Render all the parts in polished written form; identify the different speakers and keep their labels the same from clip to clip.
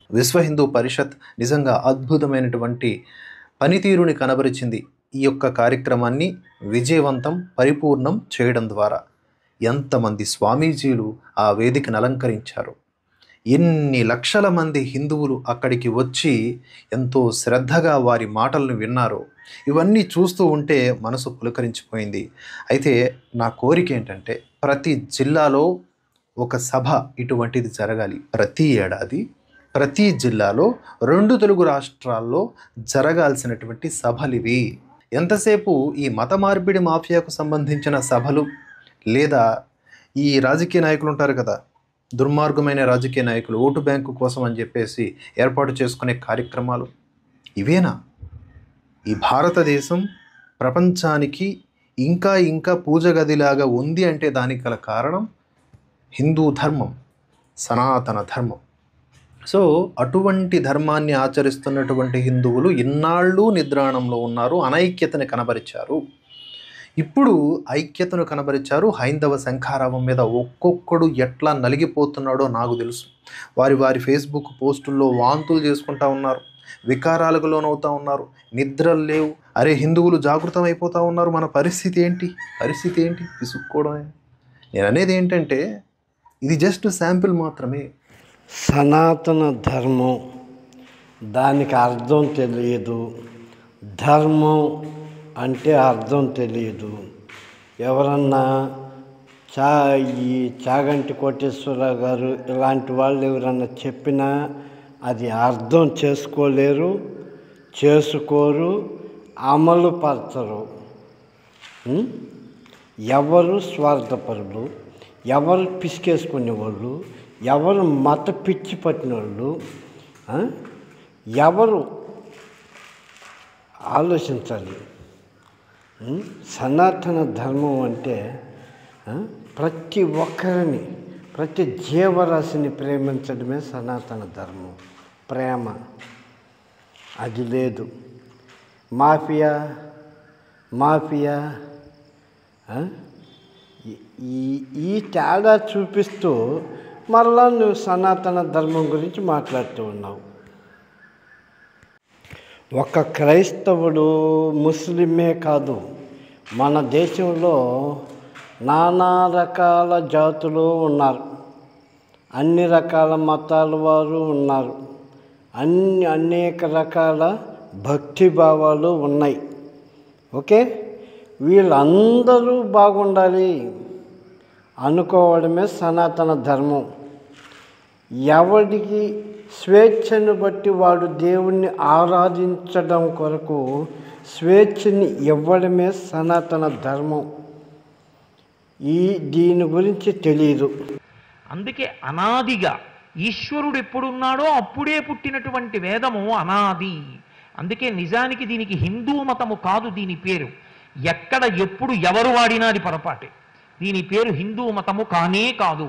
Speaker 1: విశ్వ హిందూ పరిషత్ నిజంగా అద్భుతమైనటువంటి పనితీరుని కనబరిచింది ఈ యొక్క కార్యక్రమాన్ని విజయవంతం పరిపూర్ణం చేయడం ద్వారా. ఎంతమంది స్వామీజీలు ఆ వేదికను అలంకరించారు, ఎన్ని లక్షల మంది హిందువులు అక్కడికి వచ్చి ఎంతో శ్రద్ధగా వారి మాటలను విన్నారు. ఇవన్నీ చూస్తూ ఉంటే మనసు పులకరించిపోయింది. అయితే నా కోరిక ఏంటంటే ప్రతి జిల్లాలో ఒక సభ ఇటువంటిది జరగాలి. ప్రతి ఏడాది ప్రతి జిల్లాలో 2 తెలుగు రాష్ట్రాల్లో జరగాల్సినటువంటి సభలివి. ఎంతసేపు ఈ మత మార్పిడి మాఫియాకు సంబంధించిన సభలు, లేదా ఈ రాజకీయ నాయకులు ఉంటారు కదా, దుర్మార్గమైన రాజకీయ నాయకులు ఓటు బ్యాంకు కోసం అని చెప్పేసి ఏర్పాటు చేసుకునే కార్యక్రమాలు ఇవేనా? ఈ భారతదేశం ప్రపంచానికి ఇంకా ఇంకా పూజ గదిలాగా ఉంది అంటే దానికి గల కారణం హిందూ ధర్మం, సనాతన ధర్మం. సో అటువంటి ధర్మాన్ని ఆచరిస్తున్నటువంటి హిందువులు ఇన్నాళ్ళు నిద్రాణంలో ఉన్నారు, అనైక్యతని కనబరిచారు. ఇప్పుడు ఐక్యతను కనబరిచారు. హైందవ శంఖారావం మీద ఒక్కొక్కడు ఎట్లా నలిగిపోతున్నాడో నాకు తెలుసు. వారి ఫేస్బుక్ పోస్టుల్లో వాంతులు చేసుకుంటా ఉన్నారు, వికారాలకు లోనవుతూ ఉన్నారు, నిద్రలు లేవు. అరే హిందువులు జాగృతం అయిపోతూ ఉన్నారు, మన పరిస్థితి ఏంటి విసుక్కోవడమే. నేను అనేది ఏంటంటే ఇది జస్ట్ శాంపిల్ మాత్రమే.
Speaker 2: సనాతన ధర్మం దానికి అర్థం తెలియదు, ధర్మం అంటే అర్థం తెలియదు. ఎవరన్నా ఈ చాగంటి కోటేశ్వరరావు గారు ఇలాంటి వాళ్ళు ఎవరన్నా చెప్పినా అది అర్థం చేసుకోలేరు, చేసుకోరు, అమలు పరచరు. ఎవరు స్వార్థపరులు, ఎవరు పిసికేసుకునేవాళ్ళు, ఎవరు మత పిచ్చి పట్టిన వాళ్ళు, ఎవరు ఆలోచించాలి. సనాతన ధర్మం అంటే ప్రతి ఒక్కరిని, ప్రతి జీవరాశిని ప్రేమించడమే సనాతన ధర్మం. ప్రేమ అది లేదు. మాఫియా ఈ తేడా చూపిస్తూ మరలా నువ్వు సనాతన ధర్మం గురించి మాట్లాడుతూ ఉన్నావు. ఒక క్రైస్తవుడు ముస్లిమే కాదు, మన దేశంలో నానా రకాల జాతులు ఉన్నారు, అన్ని రకాల మతాల వారు ఉన్నారు, అనేక రకాల భక్తిభావాలు ఉన్నాయి. ఓకే, వీళ్ళందరూ బాగుండాలి అనుకోవడమే సనాతన ధర్మం. ఎవడికి స్వేచ్ఛను బట్టి వాడు దేవుణ్ణి ఆరాధించడం కొరకు స్వేచ్ఛని ఇవ్వడమే సనాతన ధర్మం. దీని గురించి తెలియదు.
Speaker 3: అందుకే అనాదిగా ఈశ్వరుడు ఎప్పుడున్నాడో అప్పుడే పుట్టినటువంటి వేదము అనాది. అందుకే నిజానికి దీనికి హిందూ మతము కాదు దీని పేరు. ఎక్కడ ఎప్పుడు ఎవరు వాడినా అది పొరపాటే. దీని పేరు హిందూ మతము కానే కాదు,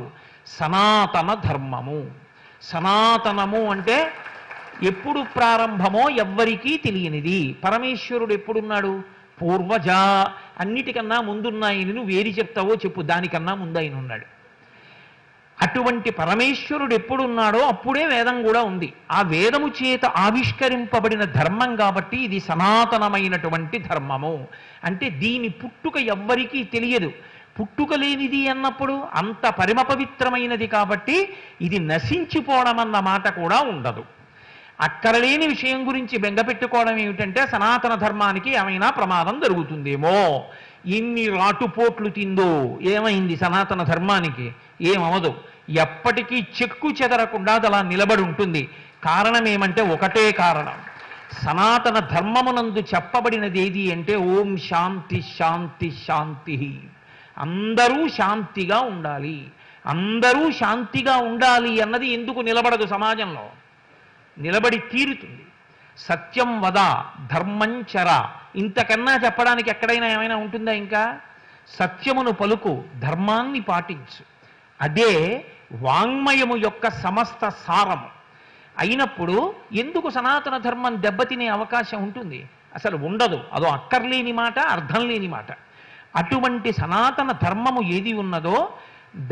Speaker 3: సనాతన ధర్మము. సనాతనము అంటే ఎప్పుడు ప్రారంభమో ఎవ్వరికీ తెలియనిది. పరమేశ్వరుడు ఎప్పుడున్నాడు? పూర్వజ, అన్నిటికన్నా ముందున్నాయని నువ్వు ఏది చెప్తావో చెప్పు, దానికన్నా ముందు ఆయన ఉన్నాడు. అటువంటి పరమేశ్వరుడు ఎప్పుడున్నాడో అప్పుడే వేదం కూడా ఉంది. ఆ వేదము చేత ఆవిష్కరింపబడిన ధర్మం కాబట్టి ఇది సనాతనమైనటువంటి ధర్మము. అంటే దీని పుట్టుక ఎవ్వరికీ తెలియదు. పుట్టుక లేనిది అన్నప్పుడు అంత పరమ పవిత్రమైనది కాబట్టి ఇది నశించిపోవడం అన్న మాట కూడా ఉండదు. అక్కరలేని విషయం గురించి బెంగపెట్టుకోవడం ఏమిటంటే సనాతన ధర్మానికి ఏమైనా ప్రమాదం జరుగుతుందేమో. ఎన్ని రాటుపోట్లు తిందో, ఏమైంది సనాతన ధర్మానికి? ఏమవదు, ఎప్పటికీ చెక్కు చెదరకుండా అది అలా నిలబడి ఉంటుంది. కారణం ఏమంటే ఒకటే కారణం, సనాతన ధర్మమునందు చెప్పబడినది ఏది అంటే ఓం శాంతి శాంతి శాంతి. అందరూ శాంతిగా ఉండాలి, అందరూ శాంతిగా ఉండాలి అన్నది ఎందుకు నిలబడదు? సమాజంలో నిలబడి తీరుతుంది. సత్యం వద ధర్మం చర, ఇంతకన్నా చెప్పడానికి ఎక్కడైనా ఏమైనా ఉంటుందా? ఇంకా సత్యమును పలుకు, ధర్మాన్ని పాటించు, అదే వాంగ్మయము యొక్క సమస్త సారము అయినప్పుడు ఎందుకు సనాతన ధర్మం దెబ్బతినే అవకాశం ఉంటుంది? అసలు ఉండదు. అదో అక్కర్లేని మాట, అర్థం లేని మాట. అటువంటి సనాతన ధర్మము ఏది ఉన్నదో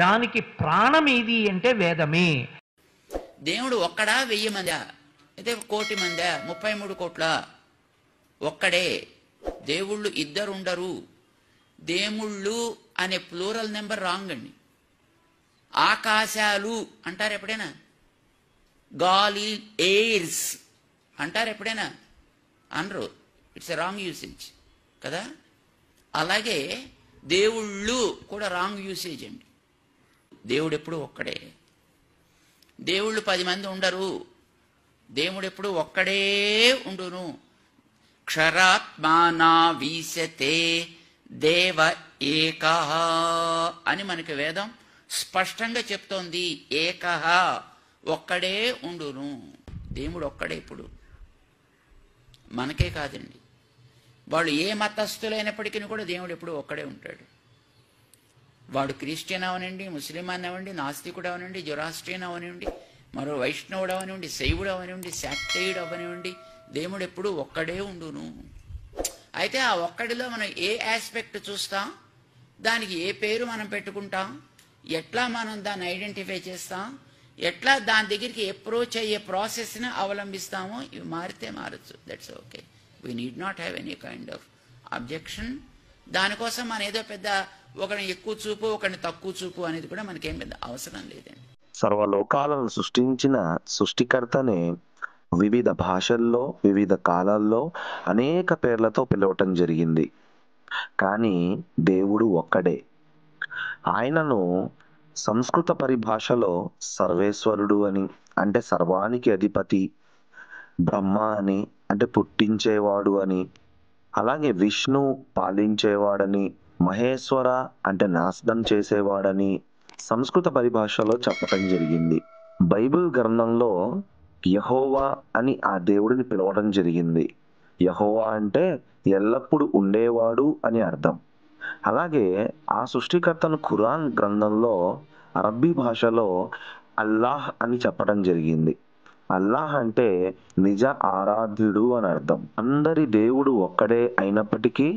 Speaker 3: దానికి ప్రాణం ఏది అంటే వేదమే.
Speaker 4: దేవుడు ఒక్కడా 1000 మందా అయితే 1 కోటి మందా 33 కోట్ల? ఒక్కడే. దేవుళ్ళు ఇద్దరు ఉండరు. దేవుళ్ళు అనే ప్లూరల్ నెంబర్ రాంగ్ అండి. ఆకాశాలు అంటారు ఎప్పుడైనా? గాలి, ఎయిర్స్ అంటారు ఎప్పుడైనా? అనరు. ఇట్స్ ఎ రాంగ్ యూసేజ్ కదా. అలాగే దేవుళ్ళు కూడా రాంగ్ యూసేజ్ అండి. దేవుడు ఎప్పుడు ఒక్కడే. దేవుళ్ళు 10 మంది ఉండరు. దేవుడు ఎప్పుడు ఒక్కడే ఉండును. క్షరాత్మానా వీశతే దేవ ఏకః అని మనకి వేదం స్పష్టంగా చెప్తోంది. ఏకః, ఒక్కడే ఉండును. దేవుడు ఒక్కడే. ఇప్పుడు మనకే కాదండి, వాళ్ళు ఏ మతస్థులైనప్పటికీ కూడా దేవుడు ఎప్పుడు ఒక్కడే ఉంటాడు. వాడు క్రిస్టియన్ అవనండి, ముస్లిం అవనండి, నాస్తికుడు అవనండి, జొరాస్ట్రియన్ అవనివ్వండి, మరో వైష్ణవుడు అవనివ్వండి, శైవుడు అవనివ్వండి, శాక్తేయుడు అవనివ్వండి, దేవుడు ఎప్పుడు ఒక్కడే ఉండును. అయితే ఆ ఒక్కడిలో మనం ఏ ఆస్పెక్ట్ చూస్తాం, దానికి ఏ పేరు మనం పెట్టుకుంటాం, ఎట్లా మనం దాన్ని ఐడెంటిఫై చేస్తాం, ఎట్లా దాని దగ్గరికి అప్రోచ్ అయ్యే ప్రాసెస్ని అవలంబిస్తామో ఇవి మారితే మారచ్చు. That's okay. We need not have any kind of objection. దానికోసం మన ఏదో పెద్ద ఒకరిని ఎక్కువ చూపు ఒకరిని తక్కువ చూపు అనేది కూడా మనకేం పెద్ద అవసరం లేదండి.
Speaker 5: సర్వలోకాలను సృష్టించిన సృష్టికర్తనే వివిధ భాషల్లో వివిధ కాలాల్లో అనేక పేర్లతో పిలవటం జరిగింది. కానీ దేవుడు ఒక్కడే. ఆయనను సంస్కృత పరిభాషలో సర్వేశ్వరుడు అని, అంటే సర్వానికి అధిపతి, బ్రహ్మ అని, అంటే పుట్టించేవాడు అని, అలాగే విష్ణు పాలించేవాడని, మహేశ్వర అంటే నాశనం చేసేవాడని సంస్కృత పరిభాషలో చెప్పటం జరిగింది. బైబిల్ గ్రంథంలో యెహోవా అని ఆ దేవుడిని పిలవడం జరిగింది. యెహోవా అంటే ఎల్లప్పుడూ ఉండేవాడు అని అర్థం. అలాగే ఆ సృష్టికర్తను ఖురాన్ గ్రంథంలో అరబ్బీ భాషలో అల్లాహ్ అని చెప్పడం జరిగింది. అల్లాహ్ అంటే నిజ ఆరాధ్యుడు అని అర్థం. అందరి దేవుడు ఒక్కడే అయినప్పటికీ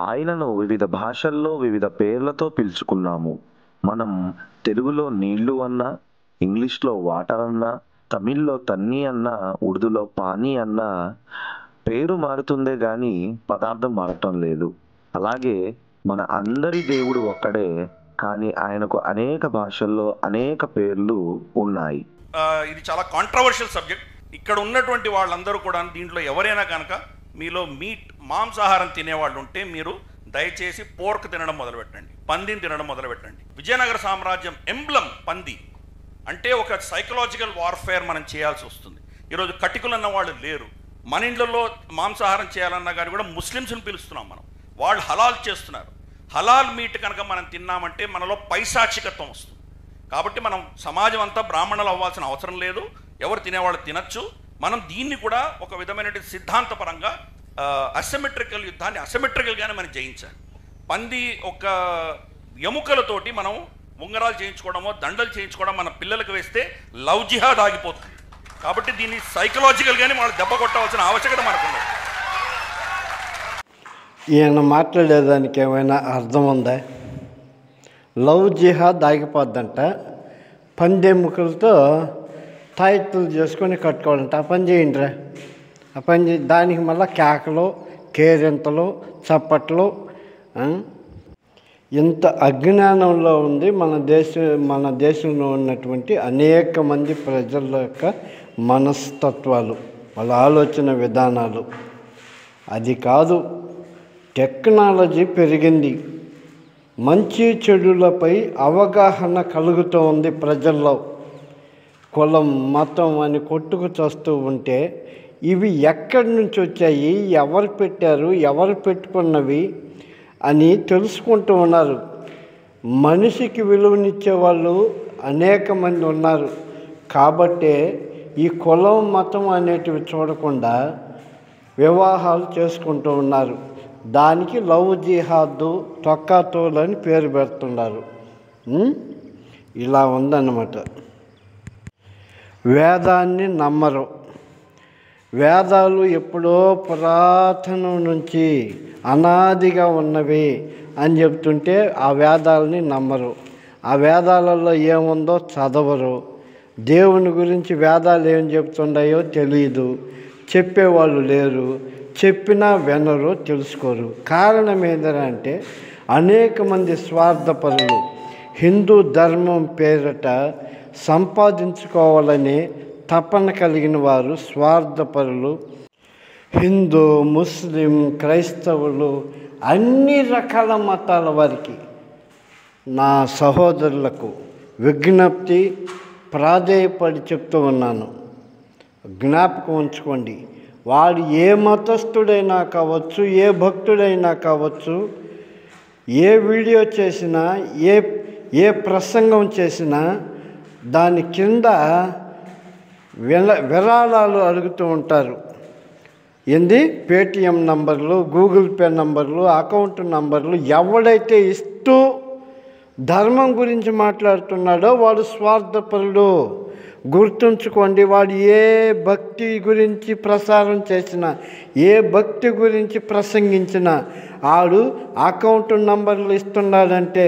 Speaker 5: ఆయనను వివిధ భాషల్లో వివిధ పేర్లతో పిలుచుకున్నాము. మనం తెలుగులో నీళ్లు అన్నా, ఇంగ్లీష్లో వాటర్ అన్నా, తమిళ్లో తన్ని అన్నా, ఉర్దూలో పానీ అన్నా పేరు మారుతుందే గాని పదార్థం మారటం లేదు. అలాగే మన అందరి దేవుడు ఒక్కడే, కానీ ఆయనకు అనేక భాషల్లో అనేక పేర్లు ఉన్నాయి.
Speaker 6: ఇది చాలా కాంట్రవర్షియల్ సబ్జెక్ట్. ఇక్కడ ఉన్నటువంటి వాళ్ళందరూ కూడా దీంట్లో ఎవరైనా కనుక మీలో మాంసాహారం తినేవాళ్ళు ఉంటే మీరు దయచేసి పోర్క్ తినడం మొదలుపెట్టండి, పందిని తినడం మొదలుపెట్టండి. విజయనగర సామ్రాజ్యం ఎంబ్లం పంది అంటే ఒక సైకలాజికల్ వార్ఫేర్ మనం చేయాల్సి వస్తుంది. ఈరోజు కటికులు అన్న వాళ్ళు లేరు. మన ఇండ్లలో మాంసాహారం చేయాలన్నా కానీ కూడా ముస్లిమ్స్ని పిలుస్తున్నాం మనం. వాళ్ళు హలాల్ చేస్తున్నారు. హలాల్ మీట్ కనుక మనం తిన్నామంటే మనలో పైశాచికత్వం వస్తుంది. కాబట్టి మనం సమాజం అంతా బ్రాహ్మణులు అవ్వాల్సిన అవసరం లేదు. ఎవరు తినేవాళ్ళు తినచ్చు. మనం దీన్ని కూడా ఒక విధమైనటువంటి సిద్ధాంతపరంగా అసిమెట్రికల్ యుద్ధాన్ని అసిమెట్రికల్గానే మనం జయించాలి. పంది ఒక ఎముకలతోటి మనం ఉంగరాలు చేయించుకోవడమో దండలు చేయించుకోవడం మన పిల్లలకు వేస్తే లవ్ జిహాద్ ఆగిపోతుంది. కాబట్టి దీన్ని సైకలాజికల్గానే వాళ్ళు దెబ్బ కొట్టవలసిన ఆవశ్యకత మనకు.
Speaker 2: ఈయన మాట్లాడేదానికి ఏమైనా అర్థం ఉందా? లవ్ జిహాద్ ఆగిపోద్దంట. పందెముకలతో తాయెత్తులు చేసుకొని కట్టుకోవాలంట. ఆ పని చేయండిరా, ఆ పని దానికి మళ్ళీ కేకలు, కేరింతలు, చప్పట్లు. ఇంత అజ్ఞానంలో ఉంది మన దేశంలో ఉన్నటువంటి అనేక మంది ప్రజల యొక్క మనస్తత్వాలు, వాళ్ళ ఆలోచన విధానాలు. అది కాదు, టెక్నాలజీ పెరిగింది, మంచి చెడులపై అవగాహన కలుగుతూ ఉంది ప్రజల్లో. కులం మతం అని కొట్టుకు చస్తూ ఉంటే ఇవి ఎక్కడి నుంచి వచ్చాయి, ఎవరు పెట్టారు, ఎవరు పెట్టుకున్నవి అని తెలుసుకుంటూ ఉన్నారు. మనిషికి విలువనిచ్చే వాళ్ళు అనేక మంది ఉన్నారు. కాబట్టే ఈ కులం మతం అనేటివి చూడకుండా వివాహాలు చేసుకుంటూ ఉన్నారు. దానికి లవ్ జిహాద్, తొక్కాతోలు అని పేరు పెడుతున్నారు. ఇలా ఉందన్నమాట. వేదాన్ని నమ్మరు. వేదాలు ఎప్పుడో పురాతనం నుంచి అనాదిగా ఉన్నవి అని చెప్తుంటే ఆ వేదాలని నమ్మరు. ఆ వేదాలలో ఏముందో చదవరు. దేవుని గురించి వేదాలు ఏం చెప్తున్నాయో తెలియదు, చెప్పేవాళ్ళు లేరు, చెప్పినా వినరు, తెలుసుకోరు. కారణం ఏంటంటే అనేక మంది స్వార్థపరులు హిందూ ధర్మం పేరిట సంపాదించుకోవాలనే తపన కలిగిన వారు స్వార్థపరులు. హిందూ, ముస్లిం, క్రైస్తవులు, అన్ని రకాల మతాల వారికి నా సహోదరులకు విజ్ఞప్తి, ప్రాధేయపడి చెప్తూ ఉన్నాను. జ్ఞాపకం ఉంచుకోండి, వాడు ఏ మతస్థుడైనా కావచ్చు, ఏ భక్తుడైనా కావచ్చు, ఏ వీడియో చేసినా, ఏ ప్రసంగం చేసినా దాని కింద విరాళాలు అడుగుతూ ఉంటారు. ఏంది? పేటిఎం నంబర్లు, గూగుల్ పే నంబర్లు, అకౌంట్ నంబర్లు. ఎవడైతే ఇస్తూ ధర్మం గురించి మాట్లాడుతున్నాడో వాడు స్వార్థపరుడు. గుర్తుంచుకోండి, వాడు ఏ భక్తి గురించి ప్రసారం చేసినా, ఏ భక్తి గురించి ప్రసంగించినా, ఆడు అకౌంట్ నంబర్లు ఇస్తున్నాడంటే,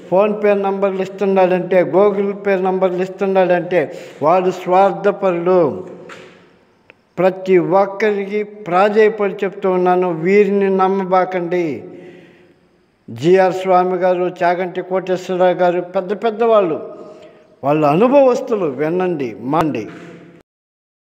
Speaker 2: ఫోన్పే నంబర్లు ఇస్తున్నాడంటే, గూగుల్ పే నంబర్లు ఇస్తున్నాడంటే వాడు స్వార్థపరుడు. ప్రతి ఒక్కరికి ప్రాధేయపడి చెప్తూ ఉన్నాను, వీరిని నమ్మబాకండి. జిఆర్ స్వామి గారు, చాగంటి కోటేశ్వరరావు గారు, పెద్ద పెద్దవాళ్ళు, వాళ్ళ అనుభవస్తులు, వినండి, మాండి.